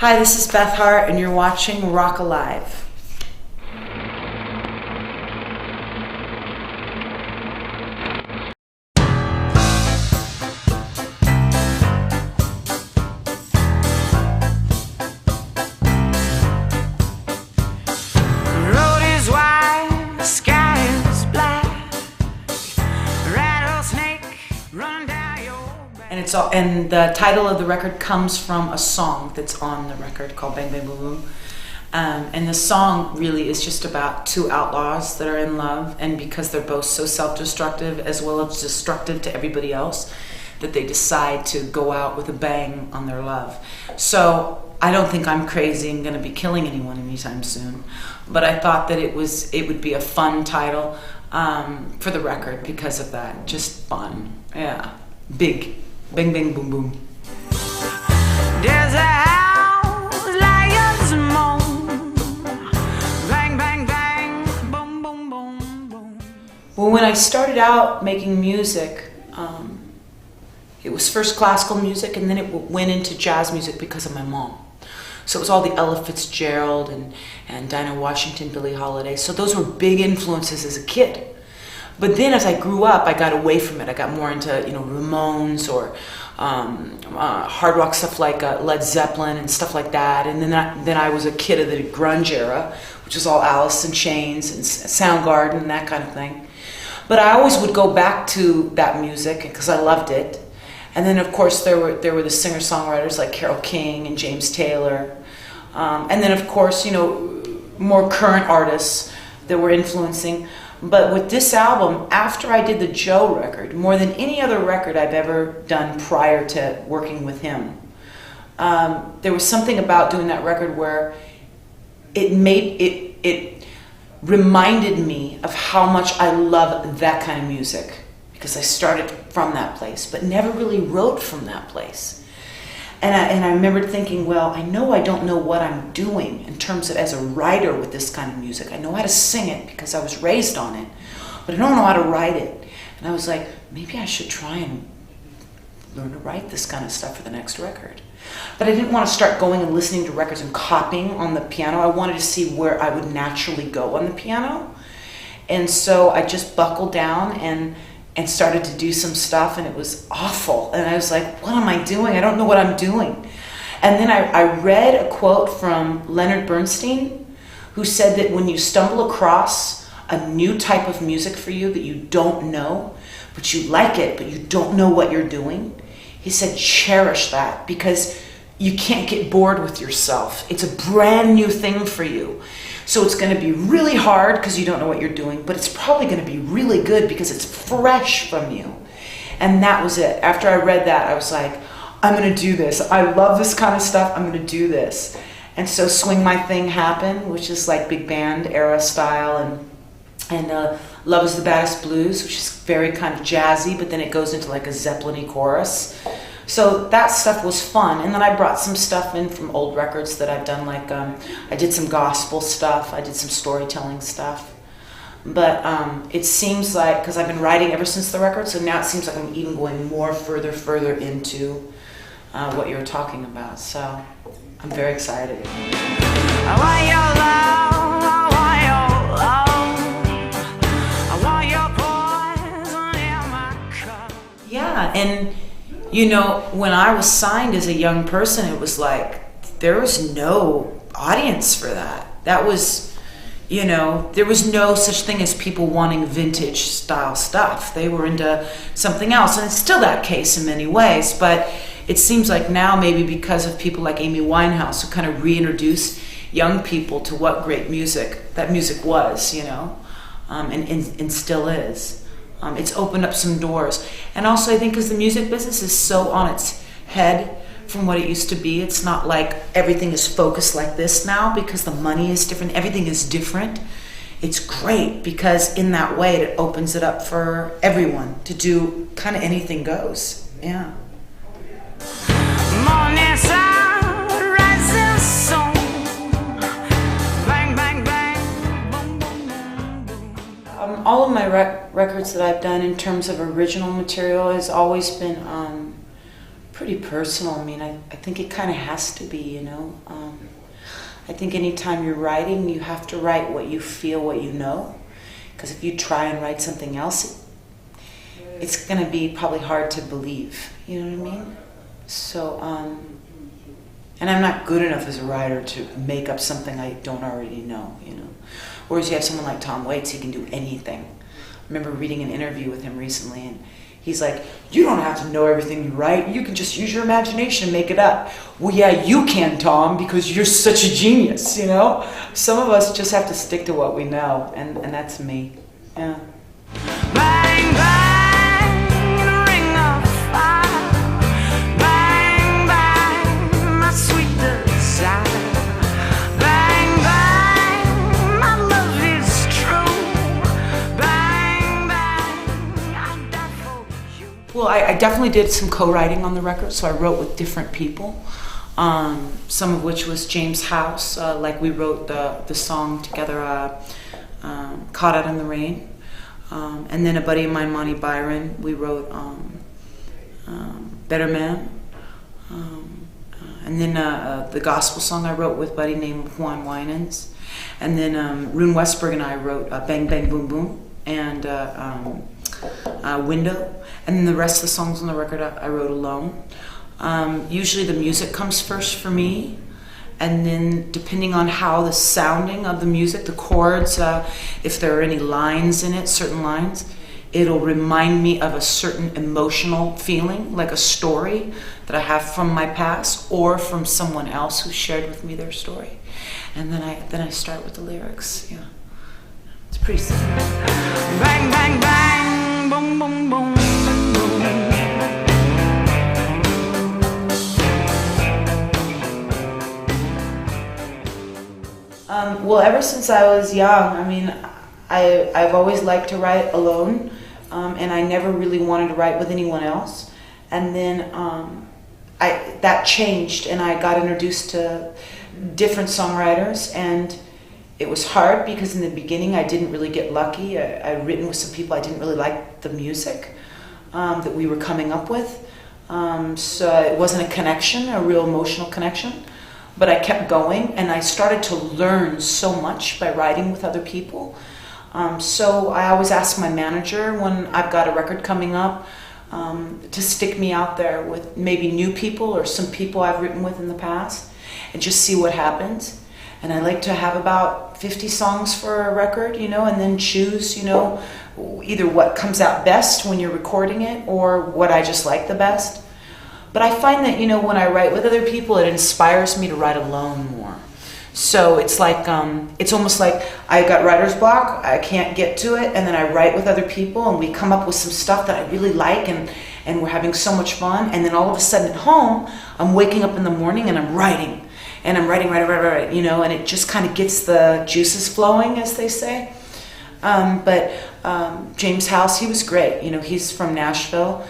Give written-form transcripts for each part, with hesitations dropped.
Hi, this is Beth Hart, and you're watching Rocknlive. And the title of the record comes from a song that's on the record called Bang Bang Boom Boom. And the song really is just about two outlaws that are in love, and because they're both so self-destructive as well as destructive to everybody else, that they decide to go out with a bang on their love. So I don't think I'm crazy and going to be killing anyone anytime soon, but I thought that it would be a fun title for the record because of that. Just fun. Yeah. Big. Bang, bang, boom, boom. There's a house, lions moan. Bang, bang, bang, boom, boom, boom, boom. Well, when I started out making music, it was first classical music, and then it went into jazz music because of my mom. So it was all the Ella Fitzgerald and Dinah Washington, Billie Holiday. So those were big influences as a kid. But then as I grew up, I got away from it. I got more into, Ramones or hard rock stuff like Led Zeppelin and stuff like that. And then I was a kid of the grunge era, which was all Alice in Chains and Soundgarden and that kind of thing. But I always would go back to that music because I loved it. And then, of course, there were the singer-songwriters like Carole King and James Taylor. And then, of course, more current artists that were influencing. But with this album, after I did the Joe record, more than any other record I've ever done prior to working with him, there was something about doing that record where it reminded me of how much I love that kind of music, because I started from that place, but never really wrote from that place. And I remember thinking, well, I know I don't know what I'm doing in terms of as a writer with this kind of music. I know how to sing it because I was raised on it, but I don't know how to write it. And I was like, maybe I should try and learn to write this kind of stuff for the next record. But I didn't want to start going and listening to records and copying on the piano. I wanted to see where I would naturally go on the piano. And so I just buckled down and started to do some stuff, and it was awful. And I was like, what am I doing? I don't know what I'm doing. And then I read a quote from Leonard Bernstein, who said that when you stumble across a new type of music for you that you don't know, but you like it, but you don't know what you're doing, he said, cherish that, because you can't get bored with yourself. It's a brand new thing for you. So it's going to be really hard because you don't know what you're doing, but it's probably going to be really good because it's fresh from you. And that was it. After I read that, I was like, I'm going to do this. I love this kind of stuff. I'm going to do this. And so Swing My Thing happened, which is like big band era style, and Love Is the Baddest Blues, which is very kind of jazzy, but then it goes into like a Zeppelin-y chorus. So that stuff was fun. And then I brought some stuff in from old records that I've done, like I did some gospel stuff, I did some storytelling stuff. But it seems like, because I've been writing ever since the record, so now it seems like I'm even going more further into what you're talking about. So I'm very excited. I want your love, I want your love, I want your poison in my cup. Yeah, and when I was signed as a young person, it was like, there was no audience for that. That was, there was no such thing as people wanting vintage style stuff. They were into something else, and it's still that case in many ways, but it seems like now, maybe because of people like Amy Winehouse, who kind of reintroduced young people to what great music that music was, and still is. It's opened up some doors. And also I think because the music business is so on its head from what it used to be, it's not like everything is focused like this now because the money is different, everything is different. It's great because in that way it opens it up for everyone to do kind of anything goes. Yeah. Morning sun, rising sun. Bang, bang, bang. Boom, boom, boom, boom. All of my records that I've done in terms of original material has always been pretty personal. I mean, I think it kind of has to be, you know. I think anytime you're writing, you have to write what you feel, what you know. Because if you try and write something else, it's going to be probably hard to believe. You know what I mean? So, and I'm not good enough as a writer to make up something I don't already know, you know. Whereas you have someone like Tom Waits, he can do anything. I remember reading an interview with him recently, and he's like, you don't have to know everything you write. You can just use your imagination and make it up. Well, yeah, you can, Tom, because you're such a genius, you know? Some of us just have to stick to what we know, and that's me. Yeah. Bang, bang, ring of fire. Bang, bang, my sweet desire. Bang, bang, my love is true. Bang, bang, I'll die for you. Well, I definitely did some co-writing on the record, so I wrote with different people. Some of which was James House, like we wrote the song together, Caught Out in the Rain. And then a buddy of mine, Monty Byron, we wrote Better Man. And then the gospel song I wrote with a buddy named Juan Winans. And then Rune Westberg and I wrote Bang Bang Boom Boom and Window. And then the rest of the songs on the record I wrote alone. Usually the music comes first for me. And then depending on how the sounding of the music, the chords, if there are any lines in it, certain lines, it'll remind me of a certain emotional feeling, like a story that I have from my past or from someone else who shared with me their story. And then I start with the lyrics. Yeah, it's pretty simple. Bang, bang, bang, boom, boom, boom, boom. Well, ever since I was young, I mean, I've always liked to write alone, and I never really wanted to write with anyone else. And then that changed, and I got introduced to different songwriters, and it was hard because in the beginning I didn't really get lucky. I'd written with some people I didn't really like the music that we were coming up with, so it wasn't a connection, a real emotional connection. But I kept going, and I started to learn so much by writing with other people. So I always ask my manager when I've got a record coming up to stick me out there with maybe new people or some people I've written with in the past and just see what happens. And I like to have about 50 songs for a record, you know, and then choose, you know, either what comes out best when you're recording it or what I just like the best. But I find that, you know, when I write with other people, it inspires me to write alone more. So it's like, it's almost like I got writer's block, I can't get to it, and then I write with other people, and we come up with some stuff that I really like, and we're having so much fun, and then all of a sudden at home, I'm waking up in the morning and I'm writing. And I'm writing, you know, and it just kind of gets the juices flowing, as they say. But James House, he was great. You know, he's from Nashville.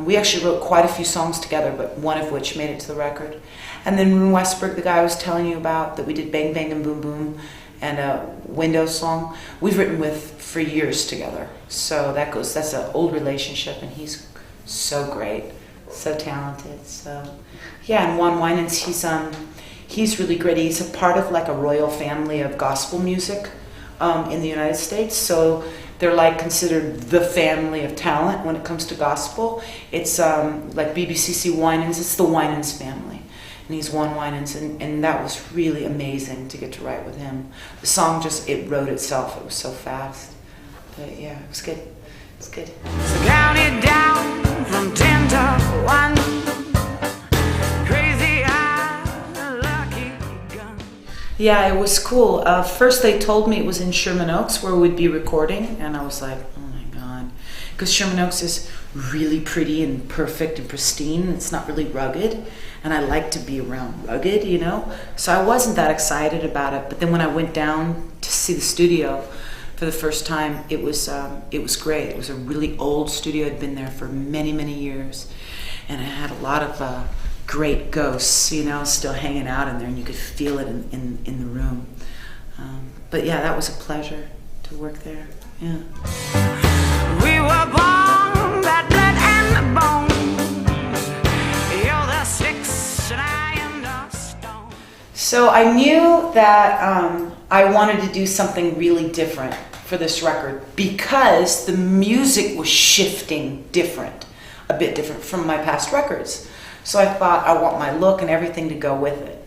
We actually wrote quite a few songs together, but one of which made it to the record. And then Rune Westberg, the guy I was telling you about, that we did Bang Bang and Boom Boom and a Window song, we've written with for years together. So that's an old relationship, and he's so great, so talented. So yeah, and Juan Winans, he's really great. He's a part of like a royal family of gospel music in the United States. So they're like considered the family of talent when it comes to gospel. It's like BBCC Winans, it's the Winans family. And he's Juan Winans, and that was really amazing to get to write with him. The song it wrote itself. It was so fast. But yeah, it was good. It's good. So count it down from 10 to 1. Crazy eyes, lucky gun. Yeah, it was cool. First they told me it was in Sherman Oaks where we'd be recording, and I was like, oh my God. Because Sherman Oaks is really pretty and perfect and pristine. It's not really rugged, and I like to be around rugged, you know? So I wasn't that excited about it, but then when I went down to see the studio for the first time, it was great. It was a really old studio. I'd been there for many, many years, and it had a lot of great ghosts, you know, still hanging out in there, and you could feel it in the room. But yeah, that was a pleasure to work there. Yeah. We were born that blood and the bones. So I knew that I wanted to do something really different for this record because the music was shifting a bit different from my past records. So I thought I want my look and everything to go with it.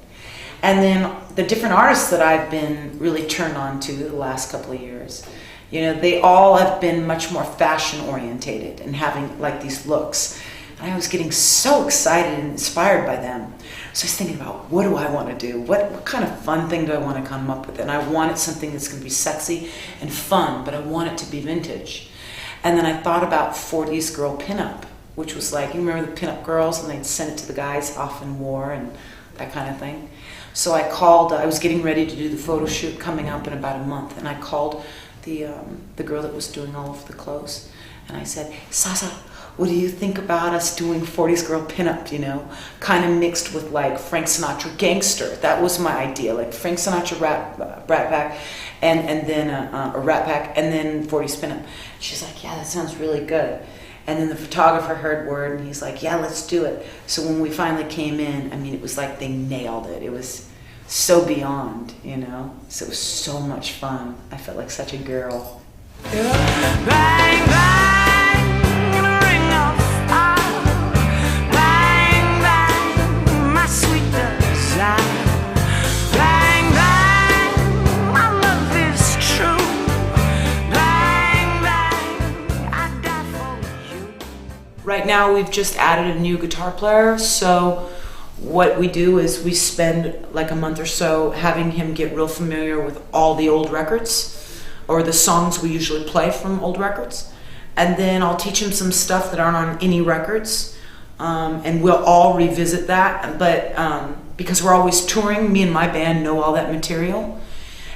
And then the different artists that I've been really turned on to the last couple of years, you know, they all have been much more fashion orientated and having like these looks. And I was getting so excited and inspired by them. So I was thinking about, what do I want to do? What kind of fun thing do I want to come up with? And I wanted something that's going to be sexy and fun, but I want it to be vintage. And then I thought about 40s girl pinup, which was like, you remember the pinup girls, and they'd send it to the guys off in war and that kind of thing. So I called, I was getting ready to do the photo shoot coming up in about a month, and I called the girl that was doing all of the clothes, and I said, Sasa, what do you think about us doing 40s girl pinup, you know, kind of mixed with like Frank Sinatra gangster? That was my idea, like Frank Sinatra Rat Pack, and then a Rat Pack, and then 40s pinup. She's like, yeah, that sounds really good. And then the photographer heard word, and he's like, yeah, let's do it. So when we finally came in, I mean, it was like they nailed it. It was so beyond, you know? So it was so much fun. I felt like such a girl. Bang, bang, ring of fire. Bang, bang, my sweet desire. Bang, bang, my love is true. Bang, bang, I die for you. Right now, we've just added a new guitar player, so what we do is we spend like a month or so having him get real familiar with all the old records or the songs we usually play from old records, and then I'll teach him some stuff that aren't on any records, and we'll all revisit that, but because we're always touring, me and my band know all that material.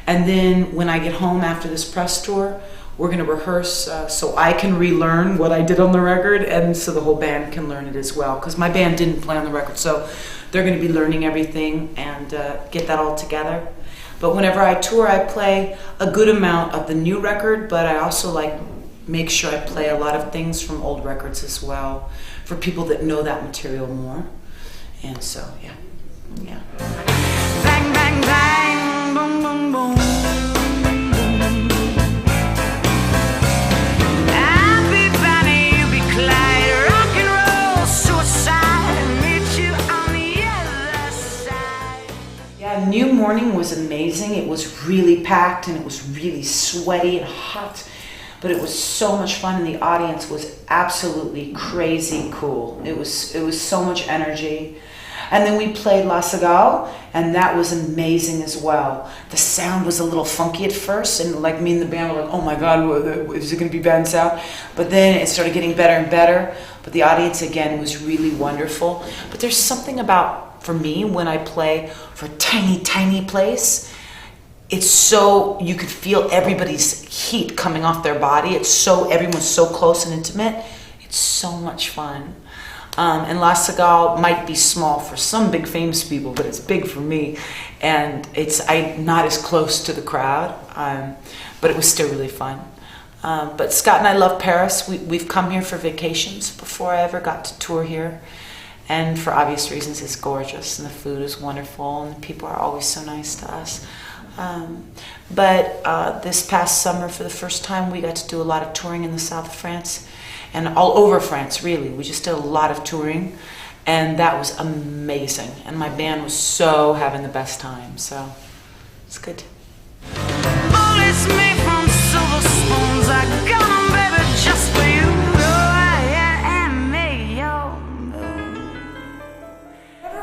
And then when I get home after this press tour, we're going to rehearse so I can relearn what I did on the record, and so the whole band can learn it as well, because my band didn't play on the record, so they're going to be learning everything and get that all together. But whenever I tour, I play a good amount of the new record, but I also like make sure I play a lot of things from old records as well for people that know that material more. And so, yeah. Bang, bang, bang, boom, boom, boom. New Morning was amazing. It was really packed and it was really sweaty and hot, but it was so much fun, and the audience was absolutely crazy cool. It was so much energy. And then we played La Cigale, and that was amazing as well. The sound was a little funky at first, and like me and the band were like, oh my God, is it going to be bad sound? But then it started getting better and better. But the audience, again, was really wonderful. But there's something about, for me, when I play for a tiny, tiny place, it's so, you could feel everybody's heat coming off their body. Everyone's so close and intimate. It's so much fun. And La Cigale might be small for some big famous people, but it's big for me. And I'm not as close to the crowd, but it was still really fun. But Scott and I love Paris. We've come here for vacations before I ever got to tour here. And for obvious reasons, it's gorgeous, and the food is wonderful, and the people are always so nice to us. But this past summer, for the first time, we got to do a lot of touring in the south of France, and all over France, really. We just did a lot of touring, and that was amazing. And my band was so having the best time, so it's good. Bullets made from silver spoons, I got 'em, baby, just for you.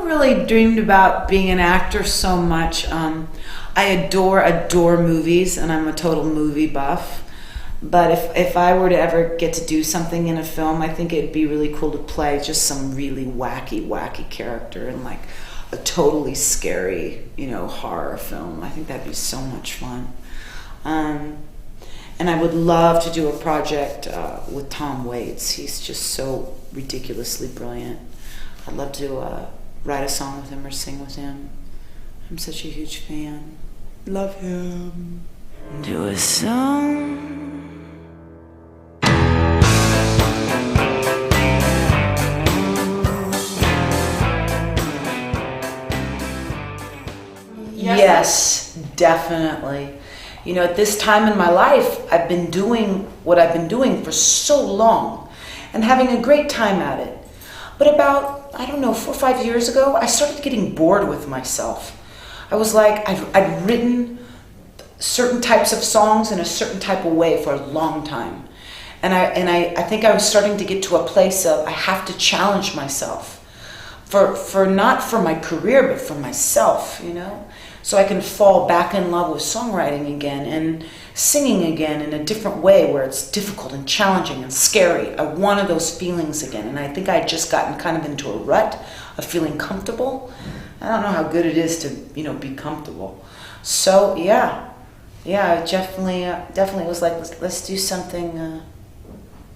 Really dreamed about being an actor so much. I adore movies, and I'm a total movie buff. But if I were to ever get to do something in a film, I think it'd be really cool to play just some really wacky character in like a totally scary, horror film. I think that'd be so much fun. And I would love to do a project with Tom Waits. He's just so ridiculously brilliant. I'd love to write a song with him or sing with him. I'm such a huge fan. Love him. Do a song. Yes, definitely. You know, at this time in my life, I've been doing what I've been doing for so long and having a great time at it. But about, I don't know, 4 or 5 years ago, I started getting bored with myself. I was like, I'd written certain types of songs in a certain type of way for a long time. And I think I was starting to get to a place of I have to challenge myself for not for my career, but for myself, you know? So I can fall back in love with songwriting again and singing again in a different way where it's difficult and challenging and scary. I wanted those feelings again. And I think I'd just gotten kind of into a rut of feeling comfortable. I don't know how good it is to, you know, be comfortable. So yeah, it definitely was like, let's do something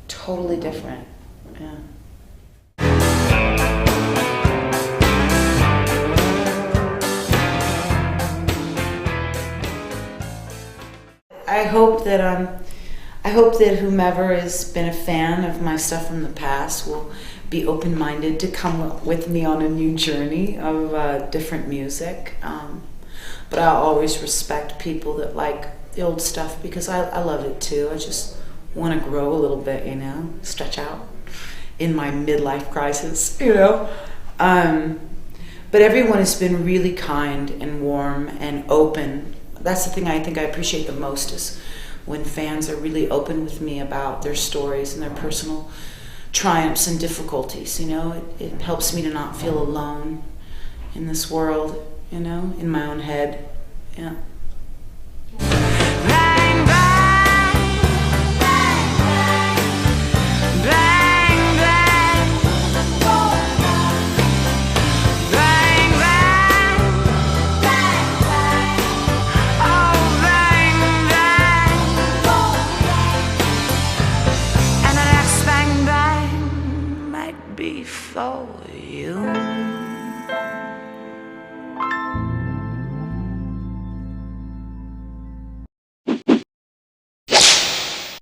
totally different. Yeah. I hope that whomever has been a fan of my stuff from the past will be open-minded to come with me on a new journey of different music. But I always respect people that like the old stuff because I love it too. I just want to grow a little bit, you know, stretch out in my midlife crisis, you know. But everyone has been really kind and warm and open. That's the thing I think I appreciate the most is when fans are really open with me about their stories and their personal triumphs and difficulties, you know. It helps me to not feel alone in this world, you know, in my own head. Yeah. Bang, bang, bang, bang, bang, bang, bang, bang, oh bang, bang, and the next bang, bang might be for you.